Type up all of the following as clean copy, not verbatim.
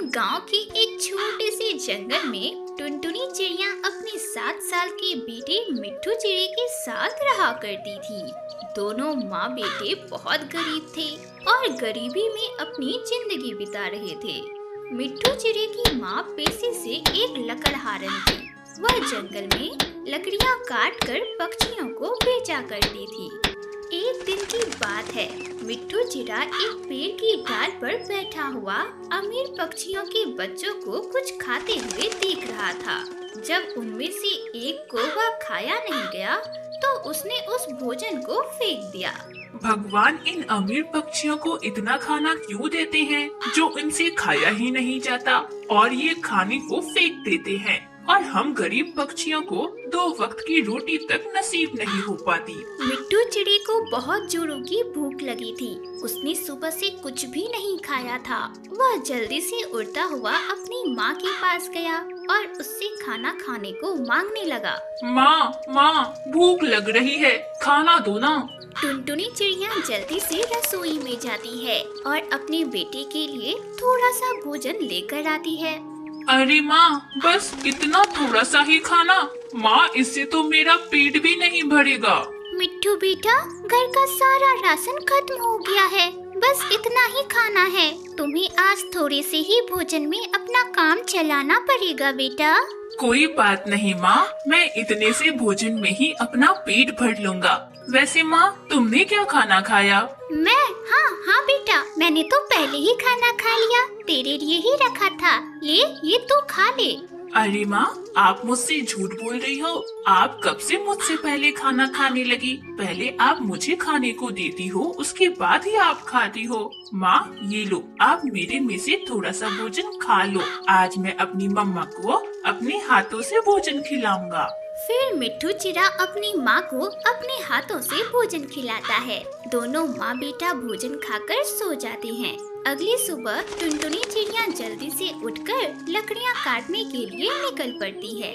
गांव के एक छोटे से जंगल में टुनटुनी चिड़िया अपने 7 साल के बेटे मिट्ठू चिड़ी के साथ रहा करती थी। दोनों माँ बेटे बहुत गरीब थे और गरीबी में अपनी जिंदगी बिता रहे थे। मिट्ठू चिड़ी की माँ पेशे से एक लकड़हारन थी। वह जंगल में लकड़ियाँ काट कर पक्षियों को बेचा करती थी। एक दिन की बात है, मिट्ठू चिड़ा एक पेड़ की डाल पर बैठा हुआ अमीर पक्षियों के बच्चों को कुछ खाते हुए देख रहा था। जब उनमें से एक को वह खाया नहीं गया तो उसने उस भोजन को फेंक दिया। भगवान इन अमीर पक्षियों को इतना खाना क्यों देते हैं जो इनसे खाया ही नहीं जाता और ये खाने को फेंक देते हैं और हम गरीब पक्षियों को 2 वक्त की रोटी तक नसीब नहीं हो पाती। मिट्ठू चिड़ी को बहुत जोरों की भूख लगी थी। उसने सुबह से कुछ भी नहीं खाया था। वह जल्दी से उड़ता हुआ अपनी माँ के पास गया और उससे खाना खाने को मांगने लगा। माँ, भूख लग रही है, खाना दो ना। टुनटुनी चिड़िया जल्दी से रसोई में जाती है और अपने बेटे के लिए थोड़ा सा भोजन लेकर आती है। अरे माँ, बस इतना थोड़ा सा ही खाना। माँ, इससे तो मेरा पेट भी नहीं भरेगा। मिट्ठू बेटा, घर का सारा राशन खत्म हो गया है, बस इतना ही खाना है। तुम्हें आज थोड़े से ही भोजन में अपना काम चलाना पड़ेगा बेटा। कोई बात नहीं माँ, मैं इतने से भोजन में ही अपना पेट भर लूँगा। वैसे माँ, तुमने क्या खाना खाया? हाँ बेटा, मैंने तो पहले ही खाना खा लिया, तेरे लिए ही रखा था। ले, ये तू खा ले। अरे माँ, आप मुझसे झूठ बोल रही हो। आप कब से मुझसे पहले खाना खाने लगी? पहले आप मुझे खाने को देती हो, उसके बाद ही आप खाती हो। माँ, ये लो, आप मेरे में से थोड़ा सा भोजन खा लो। आज मैं अपनी मम्मा को अपने हाथों से भोजन खिलाऊंगा। फिर मिट्ठू चिड़ा अपनी माँ को अपने हाथों से भोजन खिलाता है। दोनों माँ बेटा भोजन खाकर सो जाते हैं। अगली सुबह टुनटुनी चिड़िया जल्दी से उठकर लकड़ियाँ काटने के लिए निकल पड़ती है।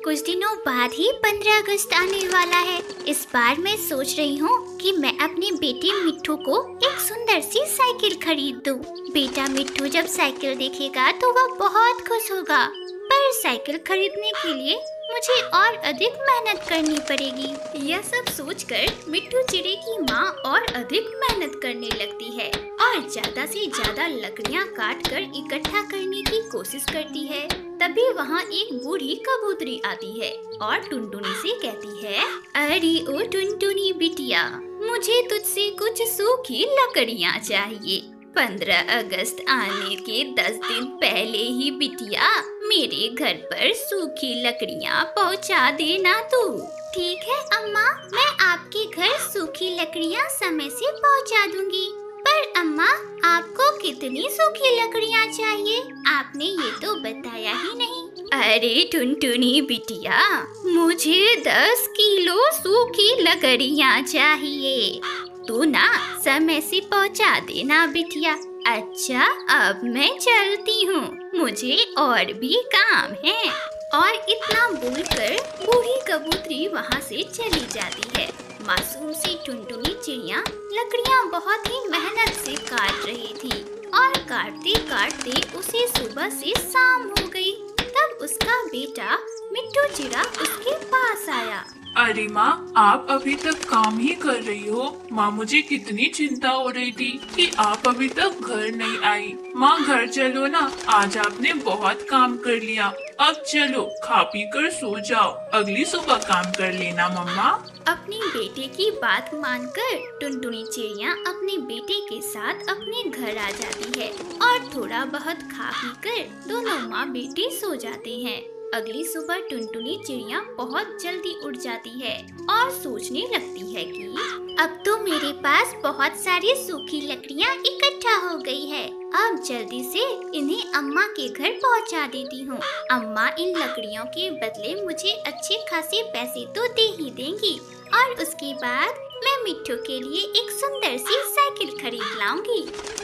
कुछ दिनों बाद ही 15 अगस्त आने वाला है। इस बार मैं सोच रही हूँ कि मैं अपने बेटे मिट्ठू को एक सुंदर सी साइकिल खरीद दूँ। बेटा मिट्ठू जब साइकिल देखेगा तो वह बहुत खुश होगा, पर साइकिल खरीदने के लिए मुझे और अधिक मेहनत करनी पड़ेगी। यह सब सोचकर मिट्ठू चिड़ी की माँ और अधिक मेहनत करने लगती है और ज्यादा से ज्यादा लकड़ियाँ काटकर इकट्ठा करने की कोशिश करती है। तभी वहाँ एक बूढ़ी कबूतरी आती है और टुनटुनी से कहती है, अरे ओ टुनटुनी बिटिया, मुझे तुझसे कुछ सूखी लकड़ियाँ चाहिए। 15 अगस्त आने के 10 दिन पहले ही बिटिया मेरे घर पर सूखी लकड़ियाँ पहुँचा देना तू। ठीक है अम्मा, मैं आपके घर सूखी लकड़ियाँ समय से पहुँचा दूंगी। पर अम्मा, आपको कितनी सूखी लकड़ियाँ चाहिए? आपने ये तो बताया ही नहीं। अरे टुनटुनी बिटिया, मुझे 10 किलो सूखी लकड़ियाँ चाहिए। तू ना समय से पहुँचा देना बिटिया। अच्छा, अब मैं चलती हूँ, मुझे और भी काम है। और इतना बोलकर बूढ़ी कबूतरी वहाँ से चली जाती है। मासूम सी टुनटुनी चिड़िया लकड़ियाँ बहुत ही मेहनत से काट रही थी और काटते काटते उसे सुबह से शाम हो गई। तब उसका बेटा मिट्ठू चिड़ा उसके पास आया। अरे माँ, आप अभी तक काम ही कर रही हो। माँ, मुझे कितनी चिंता हो रही थी कि आप अभी तक घर नहीं आई। माँ, घर चलो ना, आज आपने बहुत काम कर लिया। अब चलो, खा पी कर सो जाओ, अगली सुबह काम कर लेना मम्मा। अपनी बेटे की बात मानकर टुनटुनी चिड़िया अपने बेटे के साथ अपने घर आ जाती है और थोड़ा बहुत खा पी कर दोनों माँ बेटे सो जाते हैं। अगली सुबह टुनटुनी चिड़िया बहुत जल्दी उठ जाती है और सोचने लगती है कि अब तो मेरे पास बहुत सारी सूखी लकड़ियाँ इकट्ठा हो गई है। अब जल्दी से इन्हें अम्मा के घर पहुँचा देती हूँ। अम्मा इन लकड़ियों के बदले मुझे अच्छे खासे पैसे तो दे ही देंगी और उसके बाद मैं मिट्ठू के लिए एक सुंदर सी साइकिल खरीद लाऊंगी।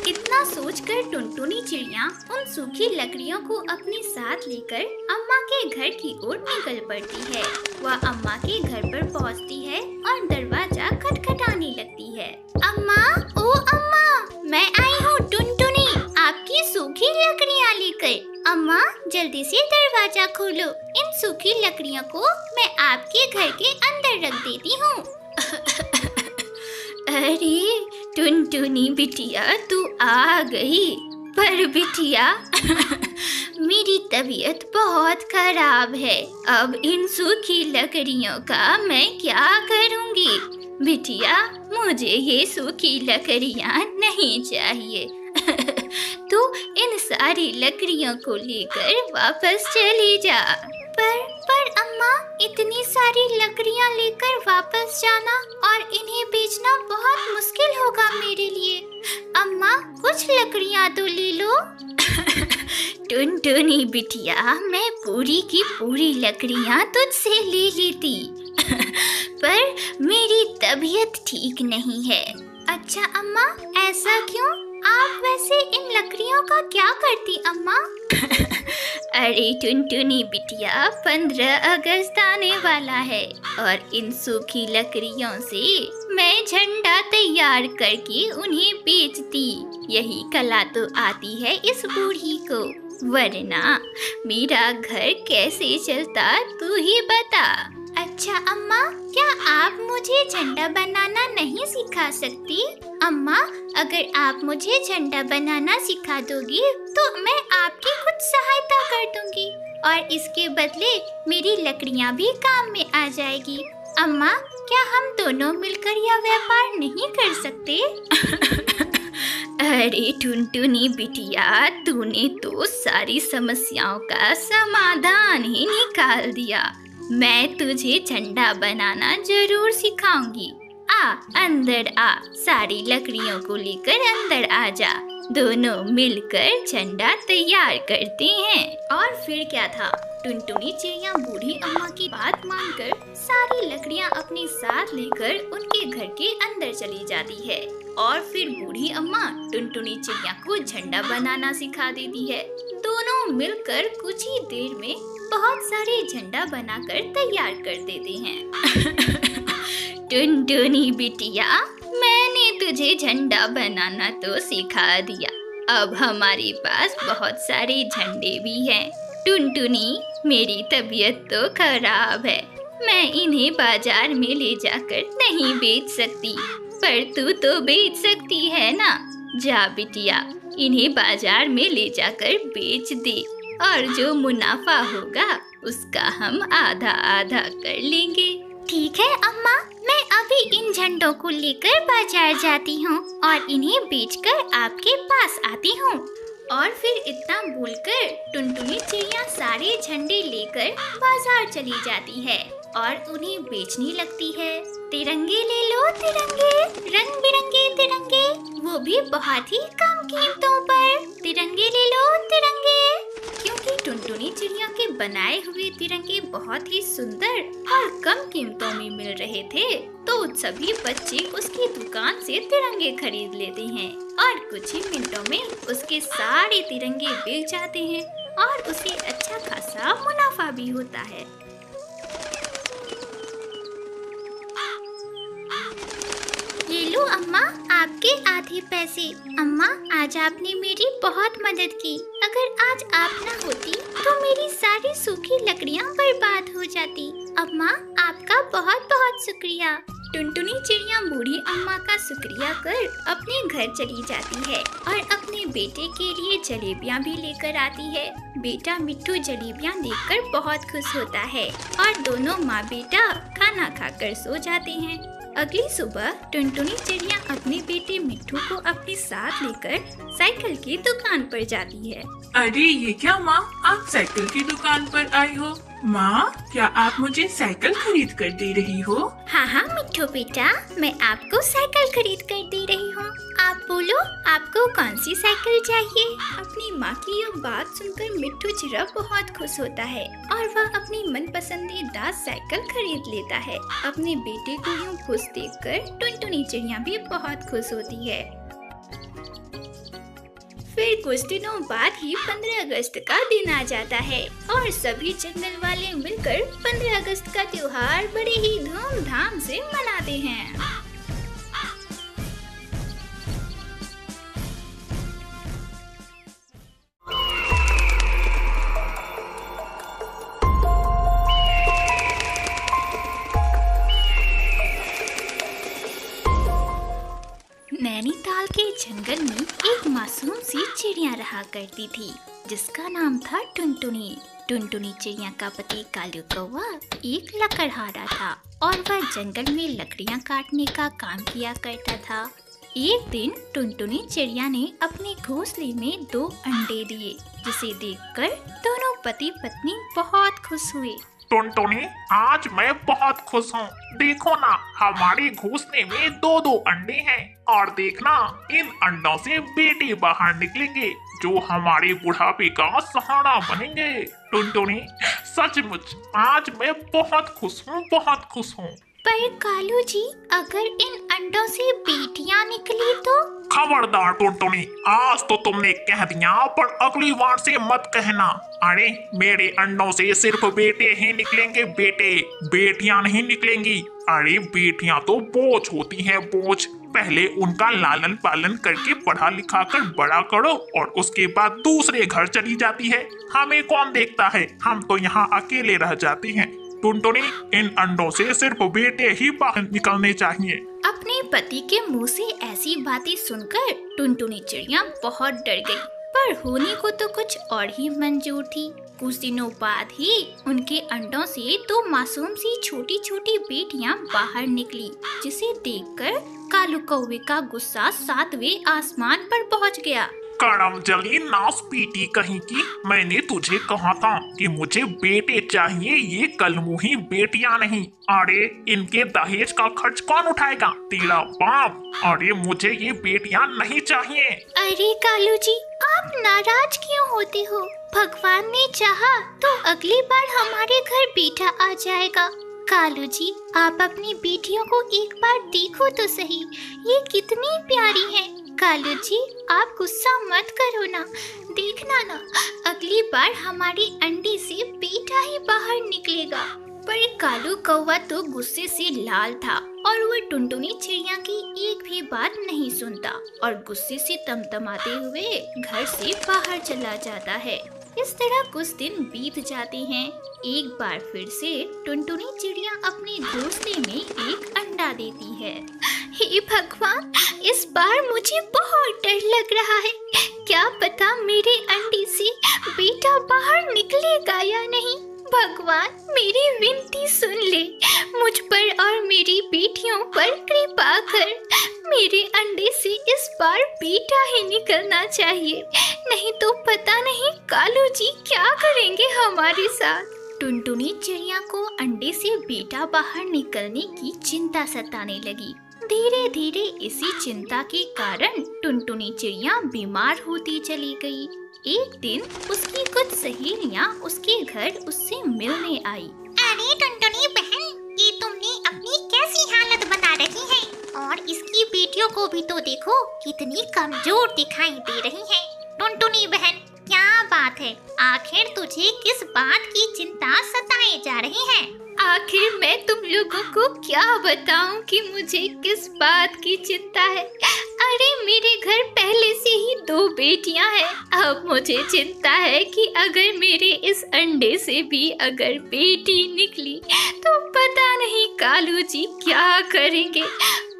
इतना सोचकर टुनटुनी चिड़िया उन सूखी लकड़ियों को अपने साथ लेकर अम्मा के घर की ओर निकल पड़ती है। वह अम्मा के घर पर पहुंचती है और दरवाजा खटखटाने लगती है। अम्मा, ओ अम्मा, मैं आई हूँ टुनटुनी, आपकी सूखी लकड़ियाँ लेकर। अम्मा जल्दी से दरवाजा खोलो, इन सूखी लकड़ियों को मैं आपके घर के अंदर रख देती हूँ। अरे टुनटुनी बिटिया, तू आ गई। पर बिटिया मेरी तबीयत बहुत खराब है, अब इन सूखी लकड़ियों का मैं क्या करूँगी? बिटिया मुझे ये सूखी लकड़ियाँ नहीं चाहिए। तू इन सारी लकड़ियों को लेकर वापस चली जा। पर अम्मा, इतनी सारी लकड़ियाँ लेकर वापस जाना और इन्हें बेचना बहुत मुश्किल होगा मेरे लिए। अम्मा कुछ लकड़ियाँ तो ले लो। टुनटुनी बिटिया, मैं पूरी की पूरी लकड़ियाँ तुझसे ले लेती, पर मेरी तबीयत ठीक नहीं है। अच्छा अम्मा, ऐसा क्यों? आप वैसे इन लकड़ियों का क्या करती अम्मा? अरे टुनटुनी बिटिया, 15 अगस्त आने वाला है और इन सूखी लकड़ियों से मैं झंडा तैयार करके उन्हें बेचती। यही कला तो आती है इस बूढ़ी को, वरना मेरा घर कैसे चलता तू ही बता। अच्छा अम्मा, क्या आप मुझे झंडा बनाना नहीं सिखा सकती? अम्मा, अगर आप मुझे झंडा बनाना सिखा दोगी तो मैं आपकी कुछ सहायता कर दूंगी और इसके बदले मेरी लकड़ियाँ भी काम में आ जाएगी। अम्मा, क्या हम दोनों मिलकर यह व्यापार नहीं कर सकते? अरे टुनटुनी बिटिया, तूने तो सारी समस्याओं का समाधान ही निकाल दिया। मैं तुझे झंडा बनाना जरूर सिखाऊंगी। आ अंदर आ, सारी लकड़ियों को लेकर अंदर आ जा, दोनों मिलकर झंडा तैयार करते हैं। और फिर क्या था, टुनटुनी चिड़िया बूढ़ी अम्मा की बात मानकर सारी लकड़ियाँ अपने साथ लेकर उनके घर के अंदर चली जाती है और फिर बूढ़ी अम्मा टुनटुनी चिड़िया को झंडा बनाना सिखा देती है। दोनों मिलकर कुछ ही देर में बहुत सारे झंडा बनाकर तैयार कर देते हैं। टुनटुनी बिटिया, मैंने तुझे झंडा बनाना तो सिखा दिया, अब हमारे पास बहुत सारे झंडे भी हैं। टुनटुनी, मेरी तबीयत तो खराब है, मैं इन्हें बाजार में ले जाकर नहीं बेच सकती, पर तू तो बेच सकती है ना। जा बिटिया, इन्हें बाजार में ले जाकर बेच दे और जो मुनाफा होगा उसका हम आधा आधा कर लेंगे। ठीक है अम्मा, मैं अभी इन झंडों को लेकर बाजार जाती हूँ और इन्हें बेचकर आपके पास आती हूँ। और फिर इतना बोलकर टुनटुनी चिड़िया सारे झंडे लेकर बाजार चली जाती है और उन्हें बेचने लगती है। तिरंगे ले लो तिरंगे, रंग बिरंगे तिरंगे, वो भी बहुत ही कम कीमतों पर। तिरंगे ले लो तिरंगे। क्योंकि टुनटुनी चिड़िया के बनाए हुए तिरंगे बहुत ही सुंदर और कम कीमतों में मिल रहे थे, तो सभी बच्चे उसकी दुकान से तिरंगे खरीद लेते हैं और कुछ ही मिनटों में उसके सारे तिरंगे बिक जाते हैं और उसे अच्छा खासा मुनाफा भी होता है। ये लो अम्मा, आपके आधे पैसे। अम्मा, आज आपने मेरी बहुत मदद की। अगर आज आप न होती तो मेरी सारी सूखी लकड़ियाँ बर्बाद हो जाती। अम्मा, आपका बहुत बहुत शुक्रिया। टुनटुनी चिड़िया बूढ़ी अम्मा का शुक्रिया कर अपने घर चली जाती है और अपने बेटे के लिए जलेबियाँ भी लेकर आती है। बेटा मिट्ठू जलेबियाँ देखकर बहुत खुश होता है और दोनों माँ बेटा खाना खाकर सो जाते हैं। अगली सुबह टुनटुनी चिड़िया अपने बेटे मिट्ठू को अपने साथ लेकर साइकिल की दुकान पर जाती है। अरे ये क्या माँ, आप साइकिल की दुकान पर आई हो? माँ, क्या आप मुझे साइकिल खरीद कर दे रही हो? हाँ हाँ मिट्ठू बेटा, मैं आपको साइकिल खरीद कर दे रही हूँ। आप बोलो, आपको कौन सी साइकिल चाहिए? अपनी माँ की यह बात सुनकर मिट्ठू चिड़िया बहुत खुश होता है और वह अपनी मन पसंदीदा साइकिल खरीद लेता है। अपने बेटे को यूँ खुश देखकर टुनटुनी चिड़िया भी बहुत खुश होती है। फिर कुछ दिनों बाद ही 15 अगस्त का दिन आ जाता है और सभी जंगल वाले मिलकर 15 अगस्त का त्योहार बड़े ही धूमधाम से मनाते हैं। जंगल में एक मासूम सी चिड़िया रहा करती थी जिसका नाम था टुनटुनी। टुनटुनी चिड़िया का पति कालू कौवा एक लकड़हारा था और वह जंगल में लकड़ियां काटने का काम किया करता था। एक दिन टुनटुनी चिड़िया ने अपने घोंसले में 2 अंडे दिए, जिसे देखकर दोनों पति पत्नी बहुत खुश हुए। टुनटुनी, आज मैं बहुत खुश हूँ। देखो ना, हमारे घोंसले में 2 अंडे हैं और देखना, इन अंडों से बेटे बाहर निकलेंगे जो हमारे बुढ़ापे का सहारा बनेंगे। टुनटुनी, सचमुच आज मैं बहुत खुश हूँ, बहुत खुश हूँ। पर कालू जी, अगर इन अंडों से बेटियां निकली तो? खबरदार टुनटुनी, आज तो तुमने कह दिया, पर अगली बार से मत कहना। अरे मेरे अंडों से सिर्फ बेटे ही निकलेंगे, बेटे, बेटियां नहीं निकलेंगी। अरे बेटियां तो बोझ होती हैं, बोझ। पहले उनका लालन पालन करके पढ़ा लिखा कर बड़ा करो और उसके बाद दूसरे घर चली जाती है। हमें कौन देखता है, हम तो यहाँ अकेले रह जाते हैं। टुनटुनी, इन अंडों से सिर्फ बेटे ही बाहर निकलने चाहिए। अपने पति के मुंह से ऐसी बातें सुनकर टुनटुनी चिड़िया बहुत डर गई, पर होने को तो कुछ और ही मंजूर थी। कुछ दिनों बाद ही उनके अंडों से 2 मासूम सी छोटी छोटी बेटियां बाहर निकली, जिसे देखकर कालू कौवे का गुस्सा 7वें आसमान पर पहुंच गया। करम जली नास पीटी कहीं की, मैंने तुझे कहा था कि मुझे बेटे चाहिए, ये कलमुही बेटियां नहीं। अरे इनके दहेज का खर्च कौन उठाएगा, तेरा बाप। अरे मुझे ये बेटियां नहीं चाहिए। अरे कालू जी, आप नाराज क्यों होते हो? भगवान ने चाहा तो अगली बार हमारे घर बेटा आ जाएगा। कालू जी, आप अपनी बेटियों को एक बार देखो तो सही, ये कितनी प्यारी हैं। कालू जी, आप गुस्सा मत करो ना, देखना ना, अगली बार हमारी अंडे से बेटा ही बाहर निकलेगा। पर कालू कौवा तो गुस्से से लाल था और वह टुनटुनी चिड़िया की एक भी बात नहीं सुनता और गुस्से से तमतमाते हुए घर से बाहर चला जाता है। इस तरह कुछ दिन बीत जाते हैं। एक बार फिर से टुनटुनी चिड़िया अपने घोंसले में एक अंडा देती है। हे भगवान, इस बार मुझे बहुत डर लग रहा है। क्या पता मेरे अंडे से बेटा बाहर निकलेगा या नहीं। भगवान, मेरी विनती सुन ले, मुझ पर और मेरी बेटियों पर कृपा कर। मेरे अंडे से इस बार बेटा ही निकलना चाहिए, नहीं तो पता नहीं कालू जी क्या करेंगे हमारे साथ। टुनटुनी चिड़िया को अंडे से बेटा बाहर निकलने की चिंता सताने लगी। धीरे धीरे इसी चिंता के कारण टुनटुनी चिड़िया बीमार होती चली गई। एक दिन उसकी कुछ सहेलियां उसके घर उससे मिलने आई। अरे टुनटुनी बहन, ये तुमने अपनी कैसी हालत बना रखी है, और इसकी बेटियों को भी तो देखो, कितनी कमजोर दिखाई दे रही है। टुनटुनी बहन, क्या बात है, आखिर तुझे किस बात की चिंता सताए जा रही है? आखिर मैं तुम लोगों को क्या बताऊं कि मुझे किस बात की चिंता है। अरे मेरे घर पहले से ही 2 बेटियां हैं। अब मुझे चिंता है कि अगर मेरे इस अंडे से भी अगर बेटी निकली तो पता नहीं कालू जी क्या करेंगे।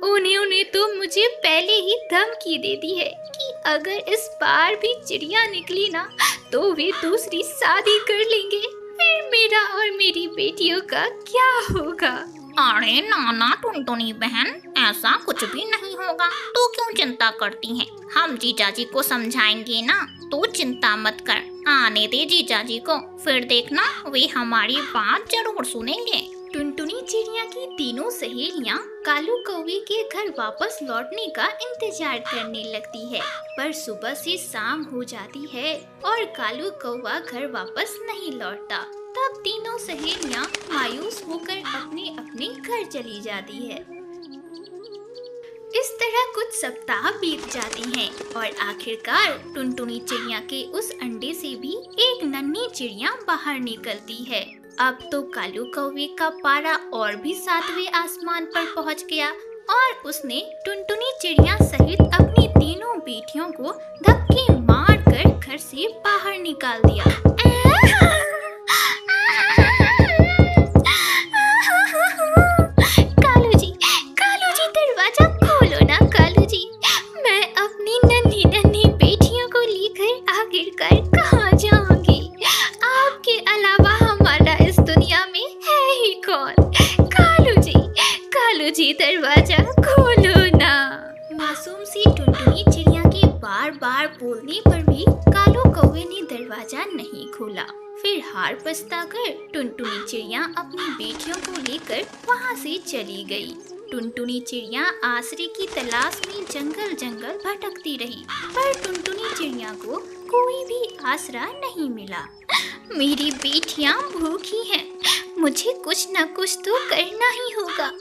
उन्हें तो मुझे पहले ही धमकी दे दी है कि अगर इस बार भी चिड़िया निकली ना तो वे दूसरी शादी कर लेंगे। फिर मेरा और मेरी बेटियों का क्या होगा? अरे नाना टुनटुनी बहन, ऐसा कुछ भी नहीं होगा, तू क्यों चिंता करती है? हम जीजाजी को समझाएंगे ना, तू चिंता मत कर। आने दे जीजाजी को, फिर देखना वे हमारी बात जरूर सुनेंगे। टुनटुनी चिड़िया की तीनों सहेलियां कालू कौवे के घर वापस लौटने का इंतजार करने लगती है, पर सुबह से शाम हो जाती है और कालू कौवा घर वापस नहीं लौटता। तब तीनों सहेलियां मायूस होकर अपने अपने घर चली जाती है। इस तरह कुछ सप्ताह बीत जाते हैं और आखिरकार टुनटुनी चिड़िया के उस अंडे से भी एक नन्ही चिड़िया बाहर निकलती है। अब तो कालू कौवे का पारा और भी 7वें आसमान पर पहुंच गया और उसने टुनटुनी चिड़िया सहित अपनी तीनों बेटियों को धक्के मारकर घर से बाहर निकाल दिया। कालू जी, दरवाजा खोलो ना कालू जी, मैं अपनी नहीं खोला। फिर हार पछताकर टुनटुनी चिड़िया अपनी बेटियों को लेकर वहाँ से चली गई। टुनटुनी चिड़िया आसरे की तलाश में जंगल जंगल भटकती रही, पर टुनटुनी चिड़िया को कोई भी आसरा नहीं मिला। मेरी बेटियां भूखी हैं, मुझे कुछ न कुछ तो करना ही होगा।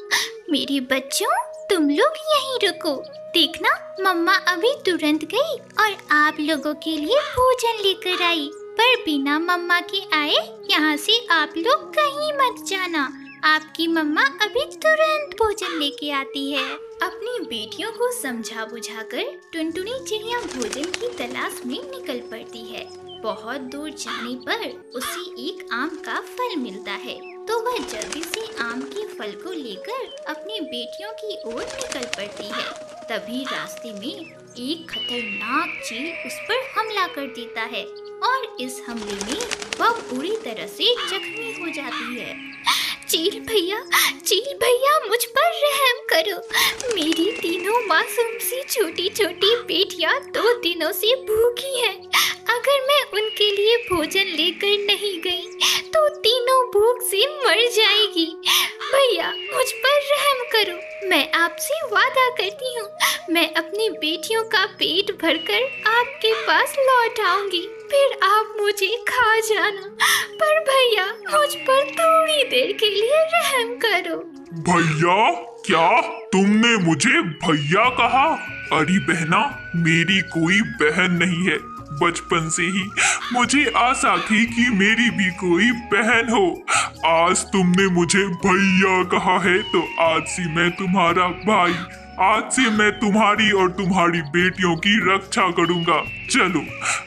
मेरे बच्चों, तुम लोग यहीं रुको, देखना मम्मा अभी तुरंत गई और आप लोगों के लिए भोजन लेकर आई। पर बिना मम्मा के आए यहाँ से आप लोग कहीं मत जाना, आपकी मम्मा अभी तुरंत भोजन लेके आती है। अपनी बेटियों को समझा बुझाकर टुनटुनी चिड़िया भोजन की तलाश में निकल पड़ती है। बहुत दूर जाने पर उसे एक आम का फल मिलता है, तो वह जल्दी से आम के फल को लेकर अपनी बेटियों की ओर निकल पड़ती है। तभी रास्ते में एक खतरनाक चील उस पर हमला कर देता है और इस हमले में वह पूरी तरह से जख्मी हो जाती है। चील भैया मुझ पर रहम करो। मेरी तीनों मासूम सी छोटी छोटी बेटियां 2 दिनों से भूखी हैं। अगर मैं उनके लिए भोजन लेकर नहीं गई तो तीनों भूख से मर जाएगी। भैया मुझ पर रहम करो। मैं आपसे वादा करती हूँ, मैं अपनी बेटियों का पेट भरकर आपके पास लौट आऊंगी, फिर आप मुझे खा जाना। पर भैया मुझ पर थोड़ी देर के लिए रहम करो। भैया? क्या तुमने मुझे भैया कहा? अरे बहना, मेरी कोई बहन नहीं है। बचपन से ही मुझे आशा थी कि मेरी भी कोई बहन हो। आज तुमने मुझे भैया कहा है तो आज से मैं तुम्हारा भाई। आज से मैं तुम्हारी और तुम्हारी बेटियों की रक्षा करूंगा। चलो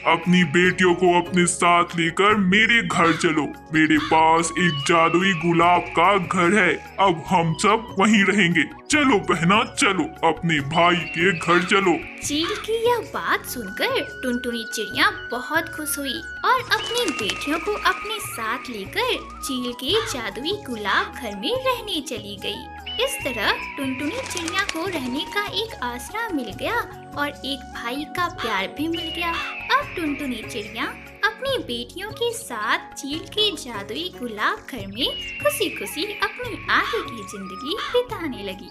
अपनी बेटियों को अपने साथ लेकर मेरे घर चलो। मेरे पास एक जादुई गुलाब का घर है, अब हम सब वहीं रहेंगे। चलो बहना, चलो अपने भाई के घर चलो। चील की यह बात सुनकर टुनटुनी चिड़िया बहुत खुश हुई और अपनी बेटियों को अपने साथ लेकर चील के जादुई गुलाब घर में रहने चली गई। इस तरह टुनटुनी चिड़िया को रहने का एक आसरा मिल गया और एक भाई का प्यार भी मिल गया। अब टुनटुनी चिड़िया अपनी बेटियों के साथ चील के जादुई गुलाब घर में खुशी खुशी अपनी आगे की जिंदगी बिताने लगी।